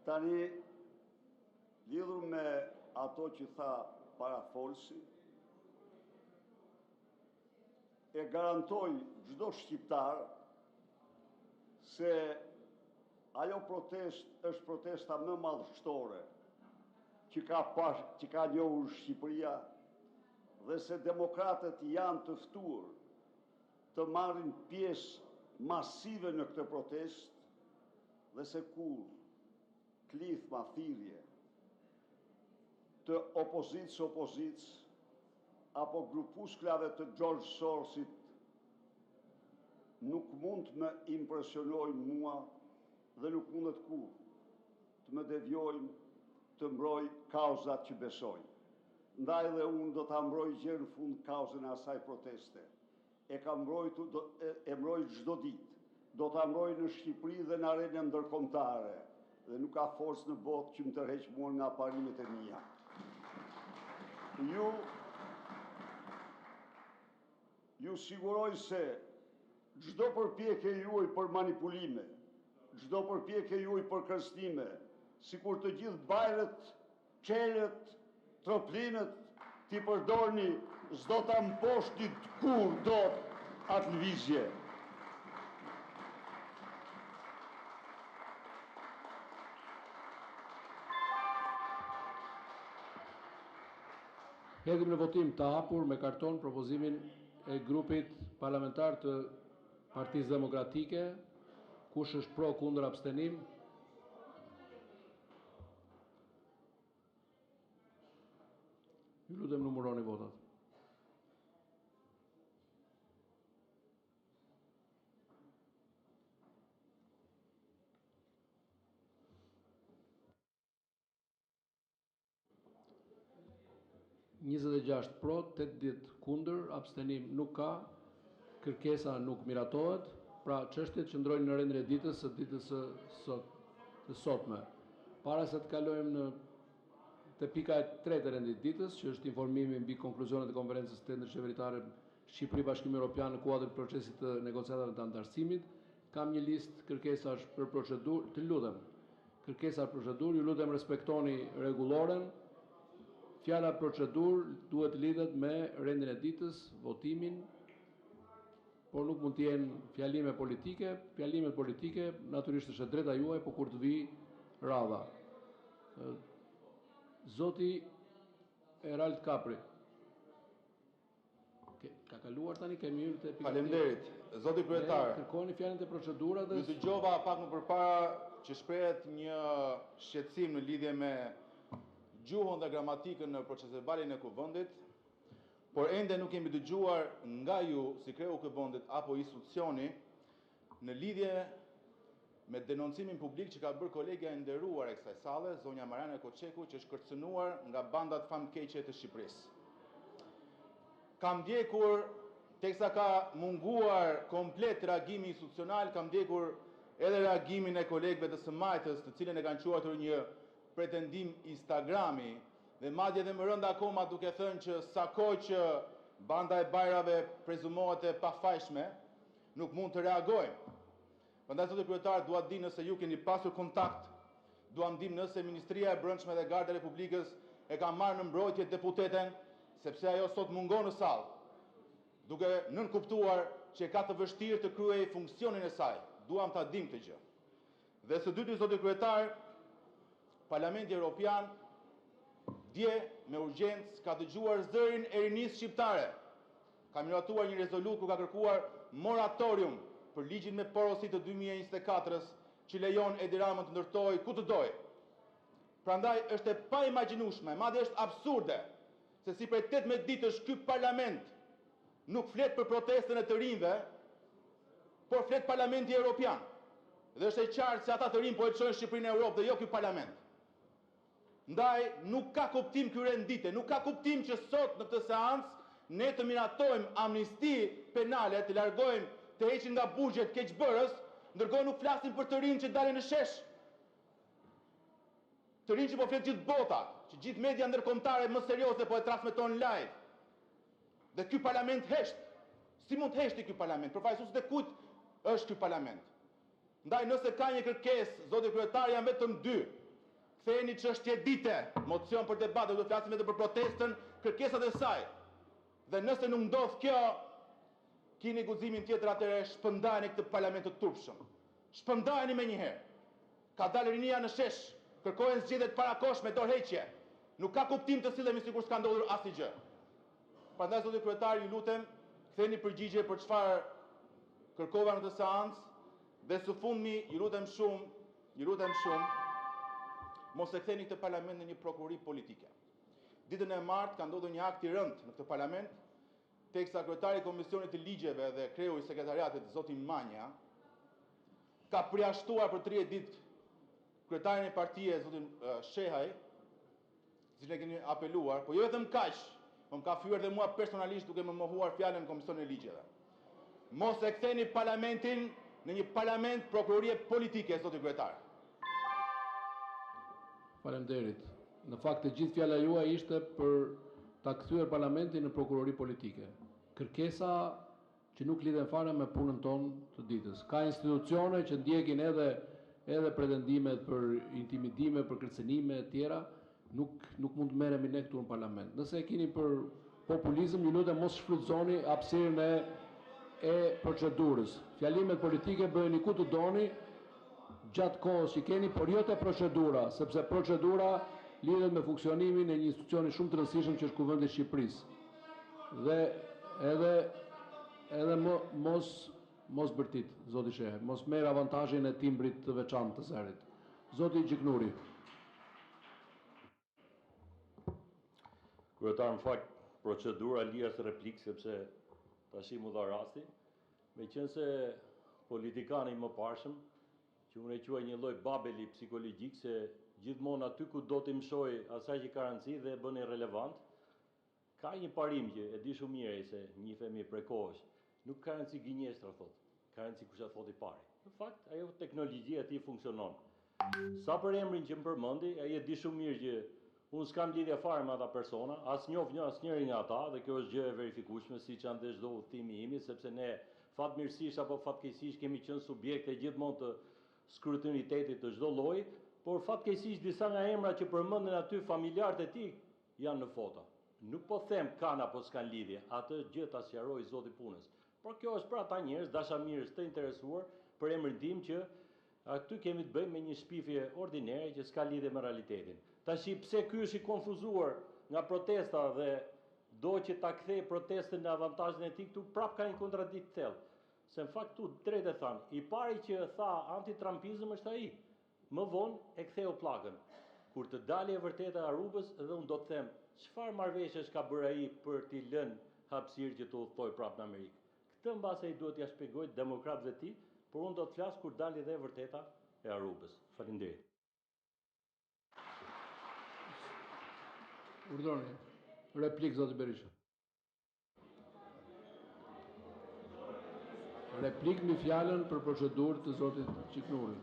Tani, lidhur me ato që tha parafolsi, e garantoj çdo shqiptar se ajo protest është protesta më madhështore që ka njohur Shqipëria dhe se demokratët janë të ftuar të marrin pjesë masive në këtë protest dhe se kur klithma thirrje të opozicës apo grupusklave të George Sorosit nuk mund të më impresionojnë mua dhe nuk mundet kur të më devijojnë të mbroj kauzat që besoj. Ndaj dhe unë do ta mbroj gjë në fund kauzën e asaj proteste. E mbroj çdo ditë. Do ta mbroj në Shqipëri dhe në arenën ndërkombëtare dhe nuk ka forcë në botë që më tërheq mua nga parimet e mia. Ju siguroj se çdo përpjekje juaj për manipulime, çdo përpjekje juaj për kërcënime, sikur të gjithë bajrët, çelët, troplinët t'i përdorni, s'do ta mposhni kur dot atë lëvizje. Hedhim në votim të hapur me karton propozimin e grupit parlamentar të Partisë Demokratike. Kush është pro, kundër, abstenim? Ju lutem numëroni votat. (26 pro, 80 kundër, abstenim nuk ka, kërkesa nuk miratohet, pra çështjet qëndrojnë në rendin e ditës së ditës së sotme. Para se të kalojmë te pika e tretë e rendit ditës, që është informimi mbi konkluzionet e konferencës tendërqeveritare Shqipëri-Bashkimi Evropian në kuadër të procesit të negociatave të antarësimit, kam një listë kërkesash për procedurë, të lutem. Kërkesa për procedurë, ju lutem respektoni rregulloren. Fjala procedurë duhet lidhet me rendin e ditës, votimin, por nuk mund të jenë fjalime politike. Fjalimet politike natyrisht është e drejta juaj, por kur të vi radha. Zoti Erald Kapri. Ka kaluar tani, kemi hyrë te pika. Faleminderit. Zoti kryetar. Kërkoni fjalën te procedura dhe ju dëgjova pak më përpara që shprehet një shqetësim në lidhje me gjuhën dhe gramatikën në procesverbalin e kuvendit, por ende nuk kemi dëgjuar nga ju si kreu kuvendit apo institucioni në lidhje me denoncimin publik që ka bërë kolegja e nderuar e kësaj salle, zonja Mariana Koçeku, që është kërcënuar nga bandat famkeqe të Shqipërisë. Kam ndjekur, teksa ka munguar komplet reagimi institucional, kam ndjekur edhe reagimin e kolegëve të së Majtës, të cilën e kanë quajtur një pretendim Instagrami, dhe madje edhe më rënda akoma duke thënë që sa kohë që banda e bajrave prezumohet e pafajshme, nuk mund të reagojmë. Prandaj zoti kryetar, dua të di nëse ju keni pasur kontakt, dua të di nëse Ministria e Brendshme dhe Garda e Republikës e ka marrë në mbrojtje deputeten, sepse ajo sot mungon në sallë, duke nënkuptuar që ka të vështirë të kryejë funksionin e saj. Duam ta dim këtë gjë. Dhe së dyti, zoti kryetar, Parlamenti Evropian dje me urgjencë ka dëgjuar zërin e rinisë shqiptare. Ka miratuar një rezolut ku ka kërkuar moratorium për ligjin me porosi të 2024-s që lejon Edi Ramën të ndërtojë ku të dojë. Prandaj është e paimagjinueshme, madje është absurde, se si prej 18 ditësh ky parlament nuk flet për protestën e të rinjve, por flet Parlamenti Evropian. Dhe është e qartë se ata të rinj po e çojnë Shqipërinë në Europë dhe jo ky parlament. Ndaj nuk ka kuptim ky rendite, nuk ka kuptim që sot në këtë seancë ne të miratojmë amnisti penale, të largojmë, të heqin nga burgjet keqbërës, ndërkohë nuk flasim për të rinj që dalin në shesh. Të rinj që po flet gjithë bota, që gjithë media ndërkombëtare më serioze po e transmeton live. Dhe ky parlament hesht. Si mund të heshti ky parlament? Përfaqësuesit e kujt është ky parlament? Ndaj nëse ka një kërkesë, zoti kryetar, janë vetëm dy. ktheheni çështje dite, mocion për debat, do të flasim edhe për protestën, kërkesat e saj. Dhe nëse nuk ndodh kjo, kini guximin tjetër atëherë shpëndajeni këtë parlament të turpshëm. Shpëndajeni me njëherë. Ka dalë rinia në shesh, kërkohen zgjedhjet parakosh me dorëheqje. Nuk ka kuptim të sillemi sikur s'ka ndodhur asnjë gjë. Prandaj zoti kryetar, ju lutem, ktheni përgjigje për çfarë kërkova në këtë seancë dhe së fundmi, ju lutem shumë, mos e ktheni këtë parlament në një prokurori politike. Ditën e martë ka ndodhur një akt i rëndë në këtë parlament, teksa kryetari i Komisionit të Ligjeve dhe kreu i sekretariatit zoti Manja ka përjashtuar për 30 ditë kryetarin e partie zotin Shehaj, cilën e keni apeluar, po jo vetëm kaq, po më ka fyer dhe mua personalisht duke më mohuar fjalën në Komisionin e Ligjeve. Mos e ktheni parlamentin në një parlament prokurorie politike, zoti kryetar. Faleminderit. Në fakt, e gjithë fjala juaj ishte për ta kthyer parlamentin në prokurori politike. Kërkesa që nuk lidhen fare me punën tonë të ditës. Ka institucione që ndjekin edhe pretendimet për intimidime, për kërcënime e tjera, nuk mund të merremi ne këtu në parlament. Nëse e keni për populizëm, ju lutem mos shfrytëzoni hapësirën e procedurës. Fjalimet politike bëheni ku të doni, gjatë kohës që keni, por jo te procedura, sepse procedura lidhet me funksionimin e një institucioni shumë të rëndësishëm që është Kuvendi i Shqipërisë. Dhe edhe mos bërtit, zoti Shehe, mos merr avantazhin e timbrit të veçantë të zërit. Zoti Gjiknuri. Kryetar, në fakt, procedura lira së replikë, sepse tash mu dha rasti, meqense politikani më parshëm, që unë e quaj një lloj babeli psikologjik, se gjithmonë aty ku do t'i mësoj asaj që ka rëndësi dhe e bën irrelevant, ka një parim që e di shumë mirë se njihemi prej kohësh. Nuk ka rëndësi gënjeshtra, thot. Ka rëndësi kush e thot i pari. Në fakt, ajo teknologjia e tij funksionon. Sa për emrin që më përmendi, ai e di shumë mirë që unë s'kam lidhje fare me ata persona, as njoh asnjërin nga ata, dhe kjo është gjë e verifikueshme, siç janë dhe çdo udhëtimi imi, sepse ne fatmirësisht apo fatkeqësisht kemi qenë subjekte gjithmonë të skrutinitetit të çdo lloji, por fatkeqësisht disa nga emrat që përmenden aty familjarët e tij janë në foto. Nuk po them kanë apo s'kan lidhje, atë gjë ta sqaroi Zoti punës. Por kjo është për ata njerëz dashamirës të interesuar për emrin tim që aty kemi të bëjmë me një shpifje ordinare që s'ka lidhje me realitetin. Tash pse ky është i konfuzuar nga protesta dhe do që ta kthej protestën në avantazhin e tij, këtu prap ka një kontradikt të thellë. Se në fakt tu drejt e thanë, i pari që tha antitrampizëm është ai. Më vonë e ktheu pllakën. Kur të dalë e vërteta e Arubës, edhe unë do të them, çfarë marrëveshjesh ka bërë ai për t'i lënë hapësirë që të udhtoj prapë në Amerikë. Këtë mbase ai duhet t'ia shpjegoj demokratëve të tij, por unë do të flas kur dalë dhe e vërteta e Arubës. Faleminderit. Urdhëroni. Replik zoti Berisha. Replik mbi fjalën për procedurë të zotit Gjiknuri.